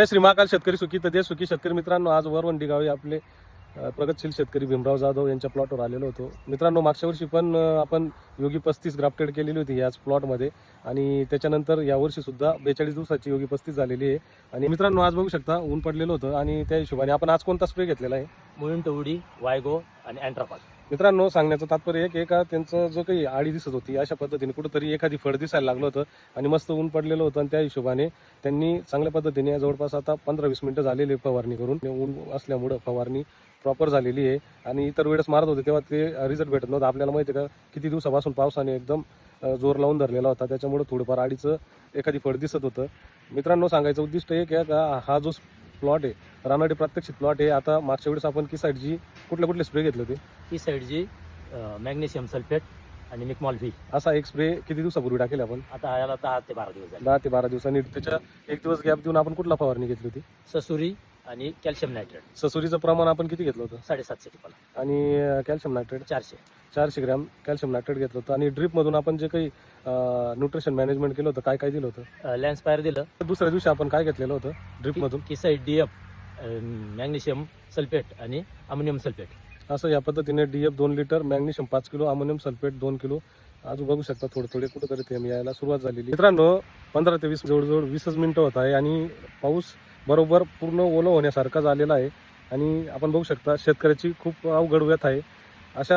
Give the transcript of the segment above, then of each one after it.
जय श्री महाकाल. शेतकरी सुखी तर देश सुखी. शेतकरी मित्रांनो, आज वरवंडी गावी आपले प्रगतशील शेतकरी भीमराव जाधव यांच्या प्लॉटवर आलेलो होतो. मित्रांनो, मागच्या वर्षी पण आपण योगी 35 ग्राफ्टेड केलेली होती याच प्लॉटमध्ये आणि त्याच्यानंतर यावर्षी सुद्धा 42 दिवसाची योगी 35 झालेली आहे. आणि मित्रांनो, आज बघू शकता ऊन पडलेलं होतं आणि त्या हिशोबाने आपण आज कोणता स्प्रे घेतलेला आहे? मुळीण टवडी, वायगो आणि अँट्रापाल. मित्रांनो, सांगण्याचं तात्पर्य एक का त्यांचं जो काही आडी दिसत होती अशा पद्धतीने कुठंतरी एखादी फळ दिसायला लागलं होतं आणि मस्त ऊन पडलेलं होतं आणि त्या हिशोबाने त्यांनी चांगल्या पद्धतीने जवळपास आता 15-20 मिनिटं झालेली फवारणी करून. ऊन असल्यामुळं फवारणी प्रॉपर झालेली आहे आणि इतर वेळेस मारत होते तेव्हा ते रिझल्ट भेटत नव्हतं. आपल्याला माहिती आहे का, किती दिवसापासून पावसाने एकदम जोर लावून धरलेला होता, त्याच्यामुळे थोडंफार आडीचं एखादी फळ दिसत होतं. मित्रांनो, सांगायचं उद्दिष्ट एक आहे का, हा जो प्लॉट आहे रानाडी प्रात्यक्षिक प्लॉट आहे. आता मागच्या वेळेस आपण किसाईडची कुठले स्प्रे घेतले होते? किसाईडजी, मॅग्नेशियम सल्फेट आणि निकमॉल व्ही. असा एक स्प्रे किती दिवसापूर्वी टाकेल आपण? आता याला 10 ते 12 दिवस झाले. 10 ते 12 दिवसांनी. त्याच्या एक दिवस गॅप देऊन आपण कुठला फवारणी घेतली होती? ससुरी आणि कॅल्शियम नायट्रेट. ससुरीचं प्रमाण आपण किती घेतलं होतं? 750 टिपाला आणि calcium nitrate 400 gram calcium nitrate घेतलं होतं. आणि ड्रीपमधून आपण जे काही न्यूट्रिशन मॅनेजमेंट केलं होतं, काय दिलं होतं? लॅन्सपायर दिलं. दुसऱ्या दिवशी आपण काय घेतलेलं होतं ड्रीपमधून? किसाईड डीएफ, मॅग्नेशियम सल्फेट आणि अमोनियम सल्फेट. असं या पद्धतीने DF 2 litre, magnesium 5 kilo, ammonium sulphate 2 kilo. अजून बघू शकता थोडे कुठेतरी थेंब यायला सुरुवात झालेली. मित्रांनो, 15 ते 20 जवळजवळ 20 मिनिटं होत आहे आणि पाऊस बरोबर पूर्ण ओलं होण्यासारखा झालेला आहे. आणि आपण बघू शकता शेतकऱ्याची खूप अवघड व्यथा आहे. अशा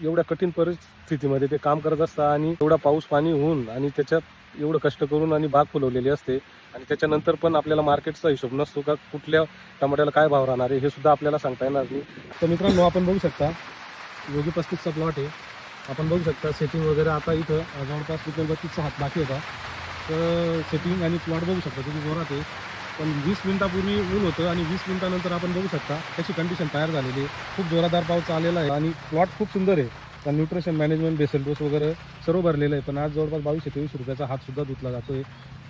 एवढ्या कठीण परिस्थितीमध्ये ते काम करत असतात आणि एवढा पाऊस पाणी होऊन आणि त्याच्यात एवढं कष्ट करून आणि बाग फुलवलेली असते आणि त्याच्यानंतर पण आपल्याला मार्केटचा हिशोब नसतो का कुठल्या टमाट्याला काय भाव राहणार आहे हे सुद्धा आपल्याला सांगता येणार नाही. तर मित्रांनो, आपण बघू शकता योगी 35चा प्लॉट आहे. आपण बघू शकता सेटिंग वगैरे आता इथं जवळपास 32चा हात बाकी होता. तर सेटिंग आणि प्लॉट बघू शकता किती जोरात आहे. पण 20 मिनिटापूर्वी ऊन होतं आणि 20 मिनिटानंतर आपण बघू शकता त्याची कंडिशन तयार झालेली आहे. खूप जोरादार पाऊस आलेला आहे आणि प्लॉट खूप सुंदर आहे. तर न्यूट्रिशन मॅनेजमेंट, बेसल डोस वगैरे सर्व भरलेलं आहे. पण आज जवळपास 22-23 रुपयाचा हात सुद्धा धुतला जातोय.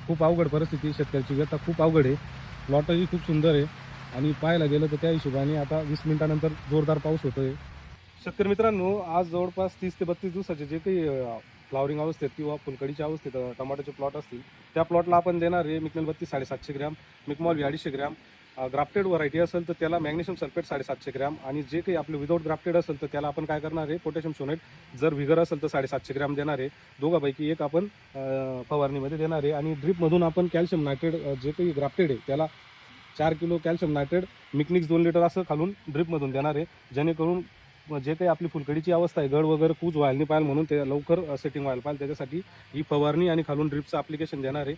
खूप अवघड परिस्थिती, शेतकऱ्याची व्यथा खूप अवघड आहे. प्लॉटही खूप सुंदर आहे आणि पाहायला गेलं तर त्या हिशोबाने आता 20 मिनिटानंतर जोरदार पाऊस होतोय. शेतकरी मित्रांनो, आज जवळपास 30 ते 32 दिवसाचे जे काही फ्लावरिंग अवस्थेत किंवा फुलकडीच्या अवस्थेत टमाट्याचे प्लॉट असतील त्या प्लॉटला आपण देणार आहे मिकनल 32 750 ग्रॅम, मिकमॉल 250 ग्रॅम. ग्राफ्टेड व्हरायटी असेल तर त्याला मॅग्नेशियम सल्फेट 750 ग्रॅम आणि जे काही आपले विदाऊट ग्राफ्टेड असेल तर त्याला आपण काय करणार आहे, पोटॅशियम सोनेट. जर व्हिगर असेल तर 750 ग्रॅम देणार आहे. दोघांपैकी एक आपण फवारणीमध्ये देणार आहे. आणि ड्रीपमधून आपण कॅल्शियम नायट्रेट जे काही ग्राफ्टेड आहे त्याला 4 किलो कॅल्शियम नायट्रेट मिकनिक्स 2 लिटर असं खालून ड्रीपमधून देणार आहे, जेणेकरून जे काही आपली फुलकडीची अवस्था आहे, गड वगैरे कूज व्हायला नाही पाहिजे म्हणून ते लवकर सेटिंग व्हायला पाहिजे त्याच्यासाठी ही फवारणी आणि खालून ड्रिपचं ॲप्लिकेशन देणार आहे.